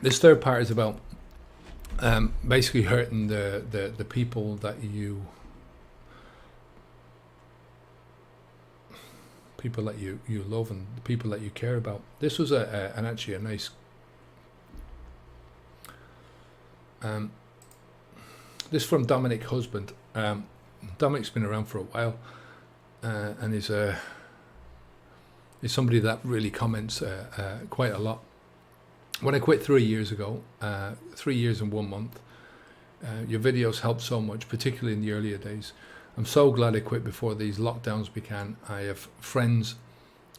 This third part is about basically hurting the people that you love and the people that you care about. This was an actually a nice this from Dominic Husband. Dominic's been around for a while, and is somebody that really comments quite a lot. When I quit 3 years ago, 3 years and 1 month, your videos helped so much, particularly in the earlier days. I'm so glad I quit before these lockdowns began. I have friends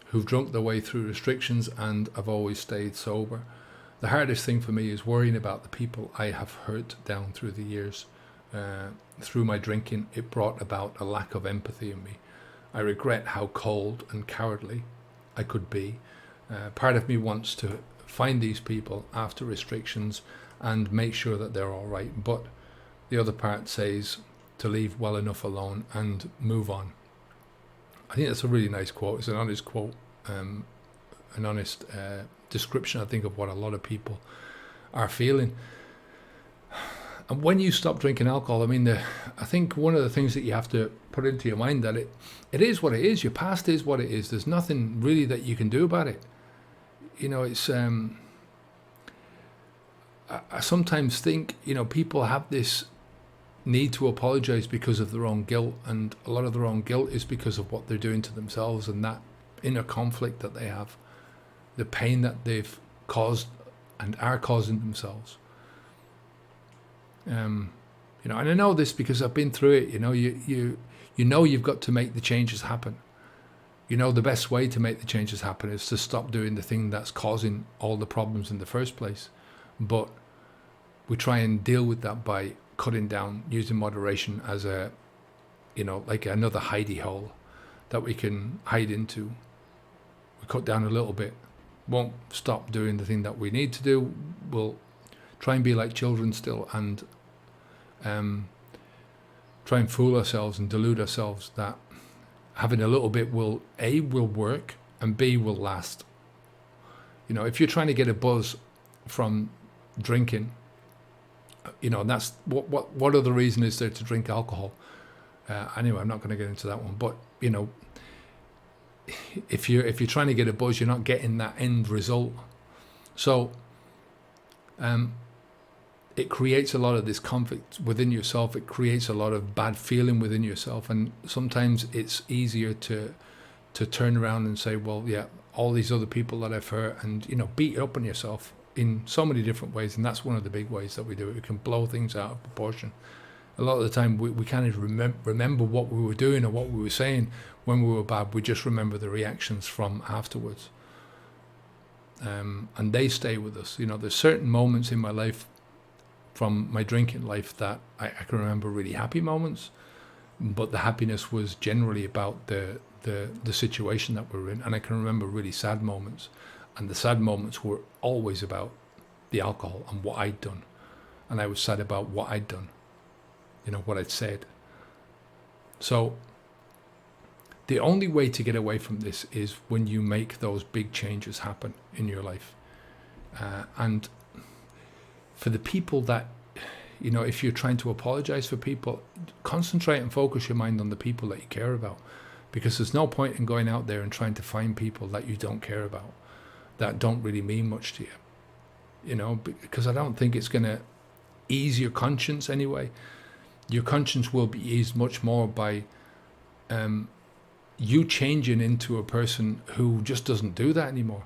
who've drunk their way through restrictions and have always stayed sober. The hardest thing for me is worrying about the people I have hurt down through the years. Through my drinking, it brought about a lack of empathy in me. I regret how cold and cowardly I could be. Part of me wants to find these people after restrictions and make sure that they're all right, but the other part says to leave well enough alone and move on. I think that's a really nice quote. It's an honest quote, an honest description, I think, of what a lot of people are feeling. And when you stop drinking alcohol, I mean, I think one of the things that you have to put into your mind that it is what it is. Your past is what it is. There's nothing really that you can do about it. You know, it's I sometimes think, you know, people have this need to apologize because of their own guilt, and a lot of their own guilt is because of what they're doing to themselves and that inner conflict that they have, the pain that they've caused and are causing themselves. You know, and I know this because I've been through it. You know, you know you've got to make the changes happen. You know, the best way to make the changes happen is to stop doing the thing that's causing all the problems in the first place. But we try and deal with that by cutting down, using moderation as a, you know, like another hidey hole that we can hide into. We cut down a little bit, won't stop doing the thing that we need to do. We'll try and be like children still and try and fool ourselves and delude ourselves that having a little bit will work and B will last. You know, if you're trying to get a buzz from drinking, you know, that's what other reason is there to drink alcohol? Anyway, I'm not going to get into that one, but you know, if you're trying to get a buzz, you're not getting that end result. So it creates a lot of this conflict within yourself. It creates a lot of bad feeling within yourself, and sometimes it's easier to turn around and say, well, yeah, all these other people that I've hurt, and you know, beat up on yourself in so many different ways. And that's one of the big ways that we do it. We can blow things out of proportion. A lot of the time we can't even remember what we were doing or what we were saying when we were bad. We just remember the reactions from afterwards, and they stay with us. You know, there's certain moments in my life from my drinking life that I can remember really happy moments, but the happiness was generally about the situation that we were in. And I can remember really sad moments, and the sad moments were always about the alcohol and what I'd done. And I was sad about what I'd done, you know, what I'd said. So the only way to get away from this is when you make those big changes happen in your life. And for the people that, you know, if you're trying to apologize for people, concentrate and focus your mind on the people that you care about, because there's no point in going out there and trying to find people that you don't care about, that don't really mean much to you, you know, because I don't think it's going to ease your conscience anyway. Your conscience will be eased much more by you changing into a person who just doesn't do that anymore.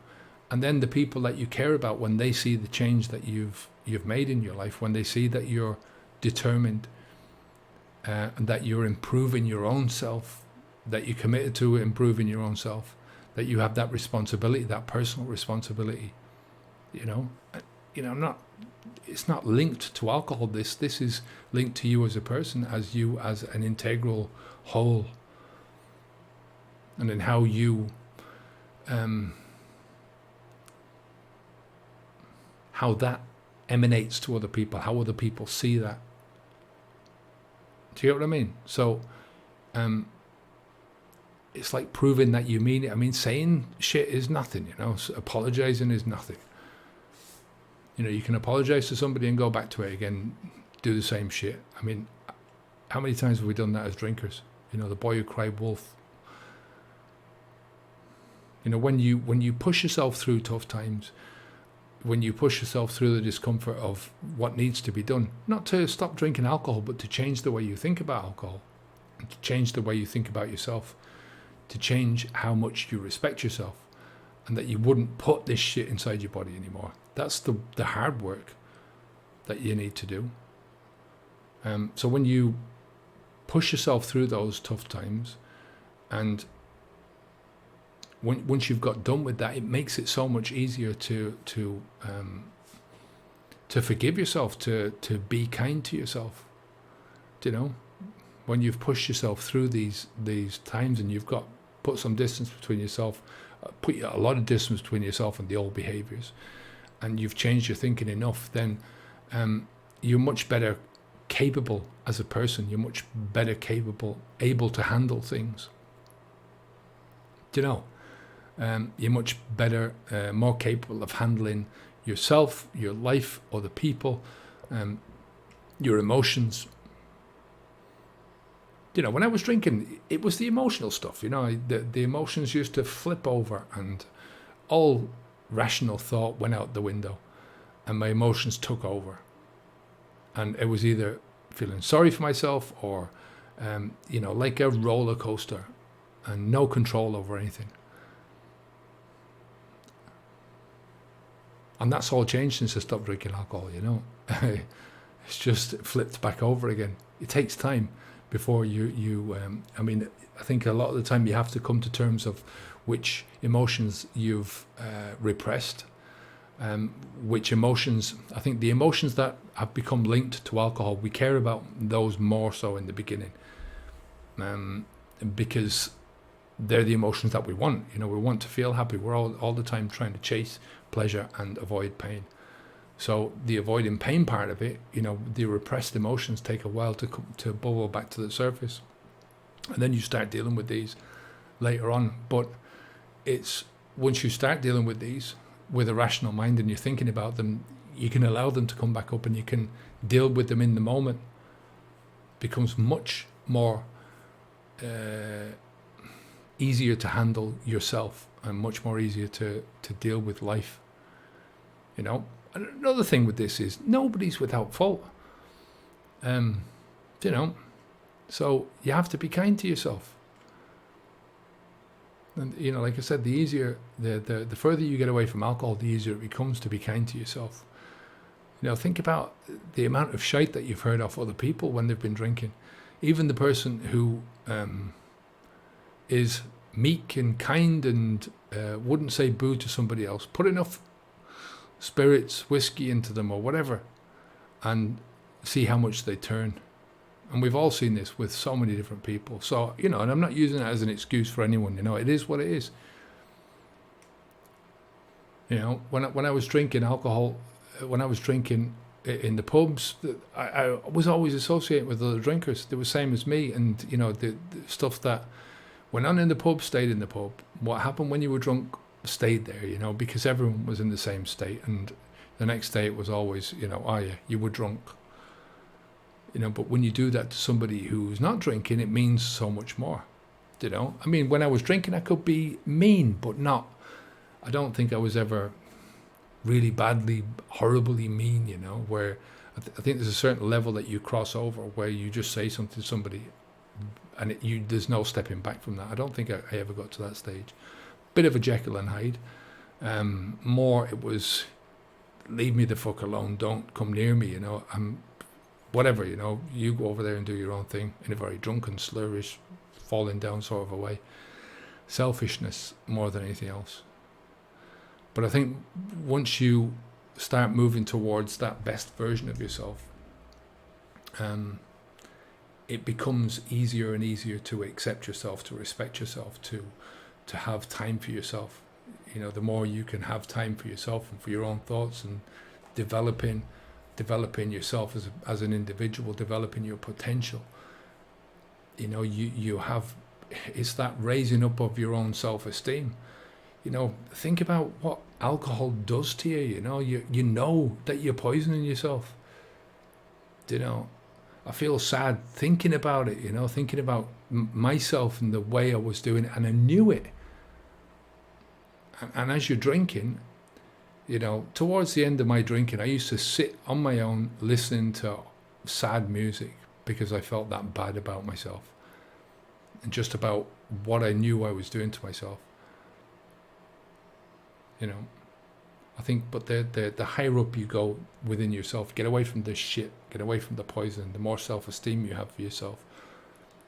And then the people that you care about, when they see the change that you've made in your life, when they see that you're determined and that you're improving your own self, that you're committed to improving your own self, that you have that responsibility, that personal responsibility, you know, it's not linked to alcohol. This is linked to you as a person, as you as an integral whole, and in how you how that emanates to other people, how other people see that. Do you get what I mean? So it's like proving that you mean it. I mean, saying shit is nothing, you know, apologizing is nothing. You know, you can apologize to somebody and go back to it again, do the same shit. I mean, how many times have we done that as drinkers? You know, the boy who cried wolf. You know, when you push yourself through tough times, when you push yourself through the discomfort of what needs to be done, not to stop drinking alcohol, but to change the way you think about alcohol, to change the way you think about yourself, to change how much you respect yourself, and that you wouldn't put this shit inside your body anymore. That's the hard work that you need to do. So when you push yourself through those tough times, and once you've got done with that, it makes it so much easier to forgive yourself, to be kind to yourself. Do you know, when you've pushed yourself through these times, and you've put some distance between yourself, put a lot of distance between yourself and the old behaviors, and you've changed your thinking enough, then you're much better capable as a person. You're much better able to handle things. Do you know? You're much better, more capable of handling yourself, your life, other people, your emotions. You know, when I was drinking, it was the emotional stuff. You know, the emotions used to flip over, and all rational thought went out the window, and my emotions took over. And it was either feeling sorry for myself, or, you know, like a roller coaster, and no control over anything. And that's all changed since I stopped drinking alcohol, you know. It's just flipped back over again. It takes time before I mean, I think a lot of the time you have to come to terms of which emotions you've repressed, which emotions, I think the emotions that have become linked to alcohol, we care about those more so in the beginning, because they're the emotions that we want. You know, we want to feel happy. We're all the time trying to chase pleasure and avoid pain. So the avoiding pain part of it, you know, the repressed emotions take a while to bubble back to the surface, and then you start dealing with these later on. But it's once you start dealing with these with a rational mind, and you're thinking about them, you can allow them to come back up, and you can deal with them in the moment. It becomes much more easier to handle yourself, and much more easier to deal with life. You know, another thing with this is nobody's without fault. You know, so you have to be kind to yourself. And, you know, like I said, the easier, the further you get away from alcohol, the easier it becomes to be kind to yourself. You know, think about the amount of shite that you've heard off other people when they've been drinking. Even the person who is meek and kind and wouldn't say boo to somebody else, put enough spirits, whiskey into them or whatever, and see how much they turn. And we've all seen this with so many different people. So, you know, and I'm not using it as an excuse for anyone, you know, it is what it is. You know, when I was drinking alcohol, when I was drinking in the pubs, I was always associated with other drinkers. They were the same as me. And, you know, the stuff that went on in the pub stayed in the pub. What happened when you were drunk stayed there, you know, because everyone was in the same state. And the next day it was always, you know, oh yeah, you were drunk. You know, but when you do that to somebody who's not drinking, it means so much more. You know, I mean, when I was drinking, I could be mean, but not. I don't think I was ever really badly, horribly mean. You know, where I think there's a certain level that you cross over where you just say something to somebody, and there's no stepping back from that. I don't think I ever got to that stage. Bit of a Jekyll and Hyde. More, it was, leave me the fuck alone. Don't come near me. You know, whatever, you know, you go over there and do your own thing in a very drunken, slurish, falling down sort of a way. Selfishness more than anything else. But I think once you start moving towards that best version of yourself, it becomes easier and easier to accept yourself, to respect yourself, to have time for yourself. You know, the more you can have time for yourself and for your own thoughts, and developing yourself as an individual, developing your potential. You know, you have, it's that raising up of your own self-esteem. You know, think about what alcohol does to you. You know, you know that you're poisoning yourself. You know, I feel sad thinking about it. You know, thinking about myself and the way I was doing it, and I knew it. And as you're drinking, you know, towards the end of my drinking, I used to sit on my own listening to sad music because I felt that bad about myself and just about what I knew I was doing to myself. You know, I think, but the higher up you go within yourself, get away from this shit, get away from the poison, the more self-esteem you have for yourself,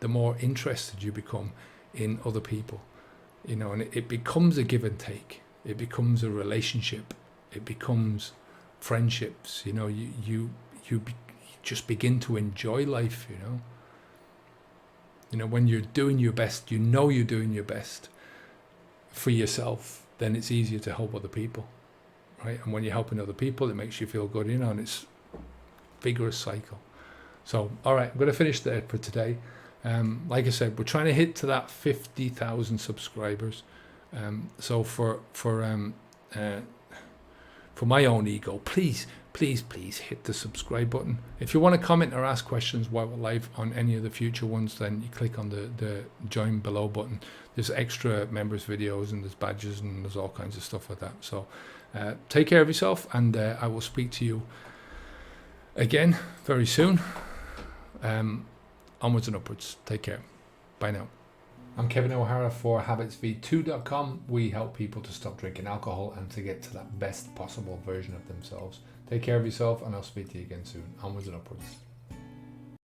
the more interested you become in other people, you know, and it becomes a give and take. It becomes a relationship. It becomes friendships. You know, you just begin to enjoy life. You know, when you're doing your best, you know you're doing your best for yourself. Then it's easier to help other people, right? And when you're helping other people, it makes you feel good. You know, and it's a vigorous cycle. So, all right, I'm going to finish there for today. Like I said, we're trying to hit to that 50,000 subscribers. So for my own ego, please hit the subscribe button. If you want to comment or ask questions while we're live on any of the future ones, then you click on the join below button. There's extra members videos and there's badges and there's all kinds of stuff like that. So take care of yourself, and I will speak to you again very soon. Onwards and upwards. Take care. Bye now. I'm Kevin O'Hara for habitsv2.com. We help people to stop drinking alcohol and to get to that best possible version of themselves. Take care of yourself, and I'll speak to you again soon. Onwards and upwards.